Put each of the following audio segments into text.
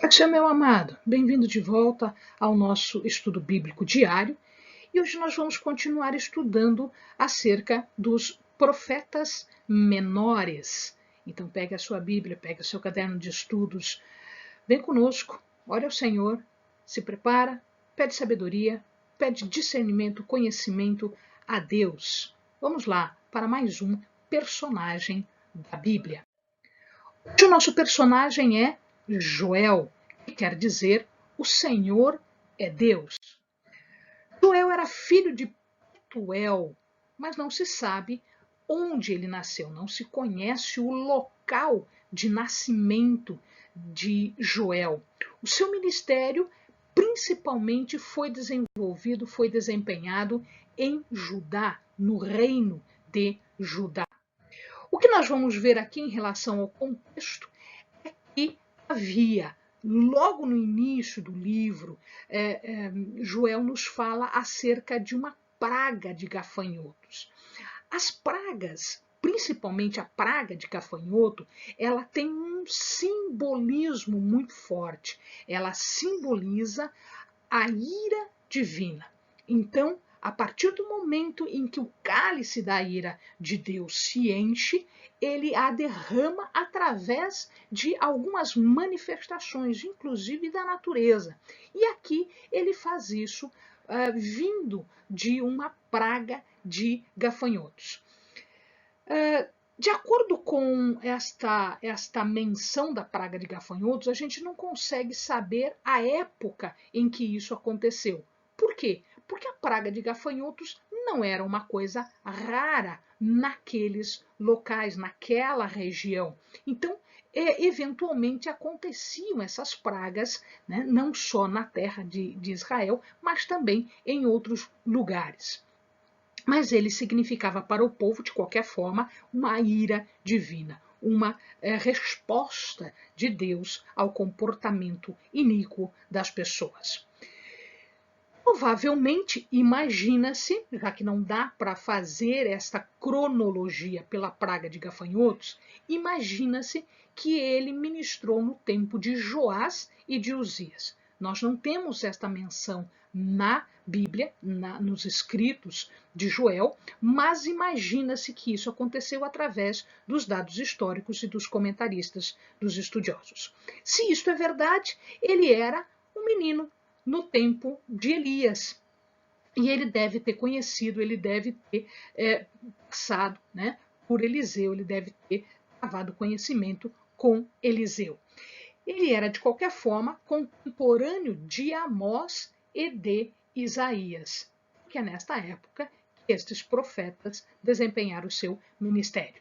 Kátia, meu amado, bem-vindo de volta ao nosso estudo bíblico diário. E hoje nós vamos continuar estudando acerca dos profetas menores. Então pegue a sua Bíblia, pegue o seu caderno de estudos, vem conosco, ore ao Senhor, se prepara, pede sabedoria, pede discernimento, conhecimento a Deus. Vamos lá para mais um personagem da Bíblia. Hoje o nosso personagem é Joel, que quer dizer o Senhor é Deus. Joel era filho de Petuel, mas não se sabe onde ele nasceu, não se conhece o local de nascimento de Joel. O seu ministério principalmente foi desenvolvido, foi desempenhado em Judá, no reino de Judá. O que nós vamos ver aqui em relação ao contexto é que havia, logo no início do livro, Joel nos fala acerca de uma praga de gafanhotos. As pragas, principalmente a praga de gafanhoto, ela tem um simbolismo muito forte. Ela simboliza a ira divina. Então, a partir do momento em que o cálice da ira de Deus se enche, ele a derrama através de algumas manifestações, inclusive da natureza. E aqui ele faz isso vindo de uma praga de gafanhotos. De acordo com esta menção da praga de gafanhotos, a gente não consegue saber a época em que isso aconteceu. Por quê? Porque a praga de gafanhotos não era uma coisa rara naqueles locais, naquela região. Então, eventualmente aconteciam essas pragas, né, não só na terra de Israel, mas também em outros lugares. Mas ele significava para o povo, de qualquer forma, uma ira divina, uma resposta de Deus ao comportamento iníquo das pessoas. Provavelmente, imagina-se, já que não dá para fazer esta cronologia pela praga de gafanhotos, imagina-se que ele ministrou no tempo de Joás e de Uzias. Nós não temos esta menção na Bíblia, nos escritos de Joel, mas imagina-se que isso aconteceu através dos dados históricos e dos comentaristas, dos estudiosos. Se isto é verdade, ele era um menino no tempo de Elias. E ele deve ter conhecido, ele deve ter passado, né, por Eliseu, ele deve ter travado conhecimento com Eliseu. Ele era, de qualquer forma, contemporâneo de Amós e de Isaías, que é nesta época que estes profetas desempenharam o seu ministério.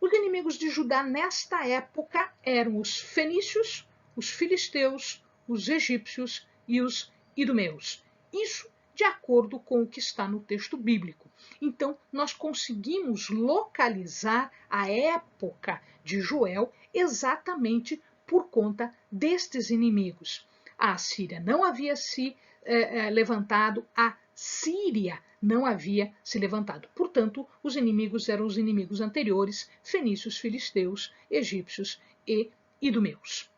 Os inimigos de Judá nesta época eram os fenícios, os filisteus, os egípcios e os idumeus. Isso de acordo com o que está no texto bíblico. Então, nós conseguimos localizar a época de Joel exatamente por conta destes inimigos. A Assíria não havia se levantado, a Síria não havia se levantado. Portanto, os inimigos eram os inimigos anteriores, fenícios, filisteus, egípcios e idumeus.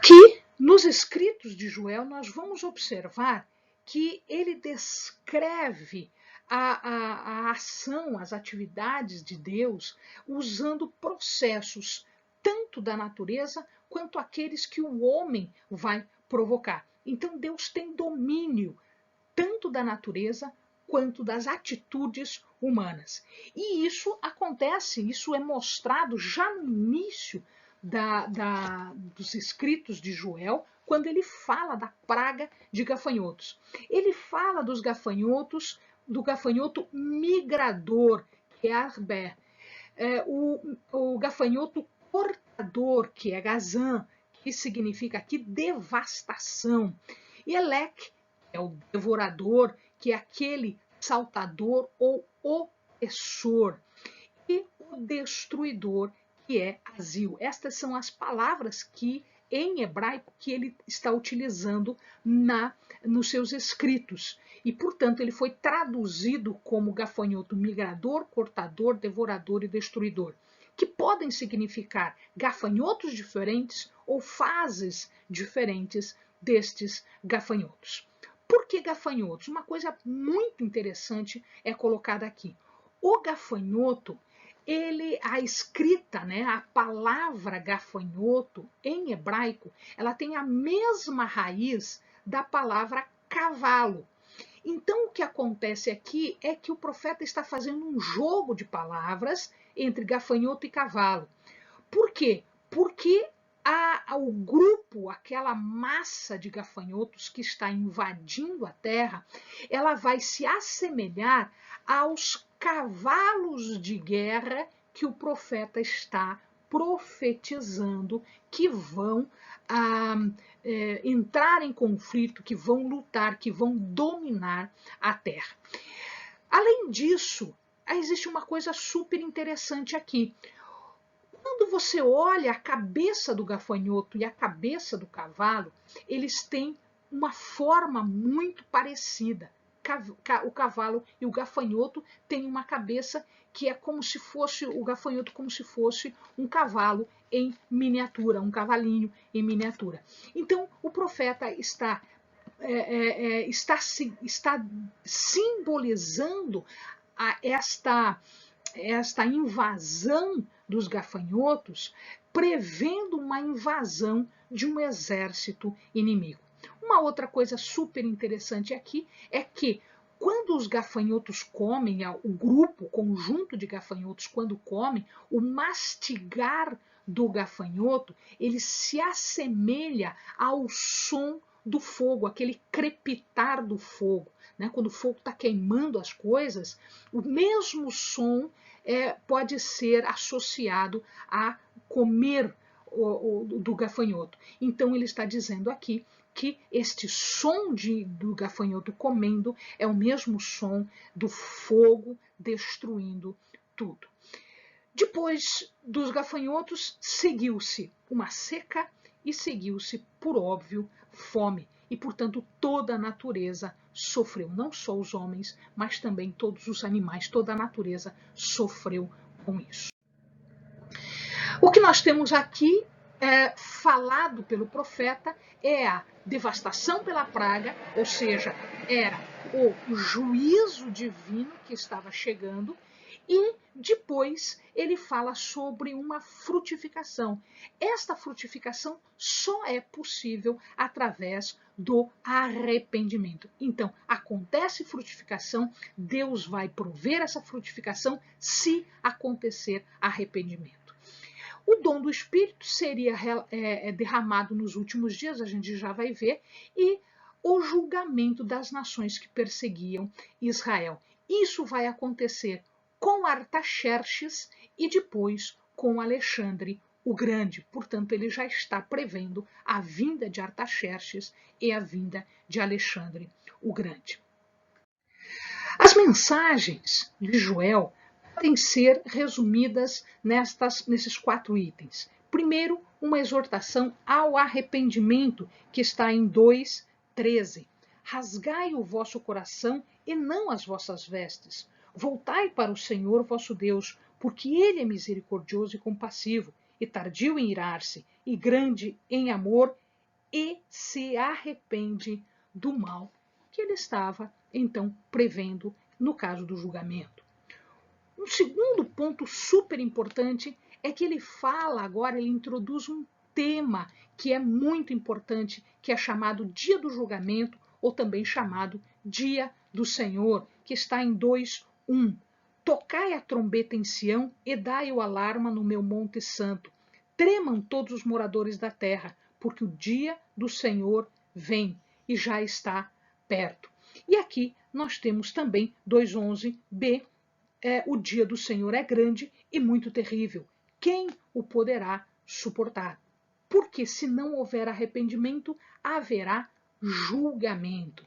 Que nos escritos de Joel nós vamos observar que ele descreve a ação, as atividades de Deus usando processos tanto da natureza quanto aqueles que o homem vai provocar. Então Deus tem domínio tanto da natureza quanto das atitudes humanas. E isso acontece, isso é mostrado já no início dos escritos de Joel, quando ele fala da praga de gafanhotos. Ele fala dos gafanhotos, do gafanhoto migrador, que é Arber, o gafanhoto cortador, que é Gazan, que significa aqui devastação, e Elec, que é o devorador, que é aquele saltador ou opressor, e o destruidor, que é Azil. Estas são as palavras que em hebraico que ele está utilizando nos seus escritos. E, portanto, ele foi traduzido como gafanhoto migrador, cortador, devorador e destruidor. que podem significar gafanhotos diferentes ou fases diferentes destes gafanhotos. Por que gafanhotos? Uma coisa muito interessante é colocada aqui. O gafanhoto, a escrita, né, a palavra gafanhoto em hebraico, ela tem a mesma raiz da palavra cavalo. Então, o que acontece aqui é que o profeta está fazendo um jogo de palavras entre gafanhoto e cavalo. Por quê? Porque o grupo, aquela massa de gafanhotos que está invadindo a terra, ela vai se assemelhar aos cavalos de guerra que o profeta está profetizando que vão entrar em conflito, que vão lutar, que vão dominar a terra. Além disso, existe uma coisa super interessante aqui. Quando você olha a cabeça do gafanhoto e a cabeça do cavalo, eles têm uma forma muito parecida. O cavalo e o gafanhoto têm uma cabeça que é como se fosse o gafanhoto, como se fosse um cavalo em miniatura, um cavalinho em miniatura. Então, o profeta está simbolizando esta invasão dos gafanhotos, prevendo uma invasão de um exército inimigo. Uma outra coisa super interessante aqui é que quando os gafanhotos comem, o grupo, o conjunto de gafanhotos, quando comem, o mastigar do gafanhoto, ele se assemelha ao som do fogo, aquele crepitar do fogo. Né? Quando o fogo está queimando as coisas, o mesmo som pode ser associado a comer do gafanhoto. Então, ele está dizendo aqui que este som do gafanhoto comendo é o mesmo som do fogo destruindo tudo. Depois dos gafanhotos, seguiu-se uma seca e seguiu-se, por óbvio, fome. E, portanto, toda a natureza sofreu, não só os homens, mas também todos os animais, toda a natureza sofreu com isso. O que nós temos aqui falado pelo profeta é a devastação pela praga, ou seja, era o juízo divino que estava chegando, e depois ele fala sobre uma frutificação. Esta frutificação só é possível através do arrependimento. Então, acontece frutificação, Deus vai prover essa frutificação se acontecer arrependimento. O dom do Espírito seria derramado nos últimos dias, a gente já vai ver, e o julgamento das nações que perseguiam Israel. Isso vai acontecer com Artaxerxes e depois com Alexandre o Grande. Portanto, ele já está prevendo a vinda de Artaxerxes e a vinda de Alexandre o Grande. As mensagens de Joel podem ser resumidas nesses 4 itens. Primeiro, uma exortação ao arrependimento, que está em 2:13. Rasgai o vosso coração e não as vossas vestes. Voltai para o Senhor vosso Deus, porque ele é misericordioso e compassivo, e tardio em irar-se, e grande em amor, e se arrepende do mal que ele estava, então, prevendo no caso do julgamento. Um segundo ponto super importante é que ele fala agora, ele introduz um tema que é muito importante, que é chamado Dia do Julgamento, ou também chamado Dia do Senhor, que está em 2:1. Tocai a trombeta em Sião e dai o alarma no meu monte santo. Tremam todos os moradores da terra, porque o dia do Senhor vem e já está perto. E aqui nós temos também 2:11b, o dia do Senhor é grande e muito terrível. Quem o poderá suportar? Porque se não houver arrependimento, haverá julgamento.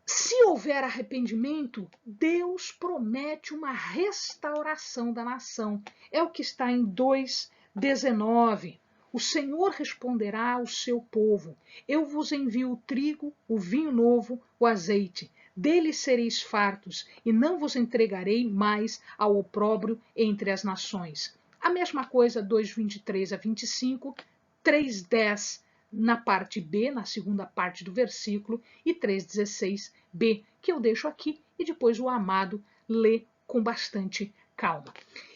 Se houver arrependimento, Deus promete uma restauração da nação. É o que está em 2:19. O Senhor responderá ao seu povo: eu vos envio o trigo, o vinho novo, o azeite. dele sereis fartos, e não vos entregarei mais ao opróbrio entre as nações. A mesma coisa, 2:23 a 25, 3:10 na parte B, na segunda parte do versículo, e 3:16b, que eu deixo aqui, e depois o amado lê com bastante calma.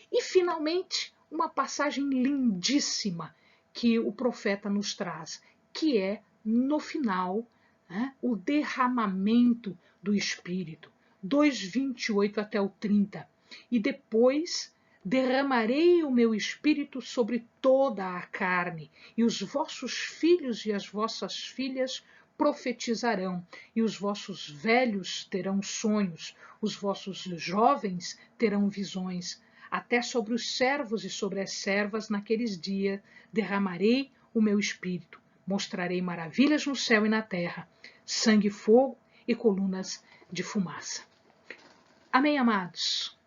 E, finalmente, uma passagem lindíssima que o profeta nos traz, que é, no final, o derramamento do Espírito, 2:28 até o 30. E depois derramarei o meu Espírito sobre toda a carne, e os vossos filhos e as vossas filhas profetizarão, e os vossos velhos terão sonhos, os vossos jovens terão visões. Até sobre os servos e sobre as servas naqueles dias derramarei o meu Espírito. Mostrarei maravilhas no céu e na terra, sangue, fogo e colunas de fumaça. Amém, amados?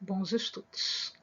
Bons estudos.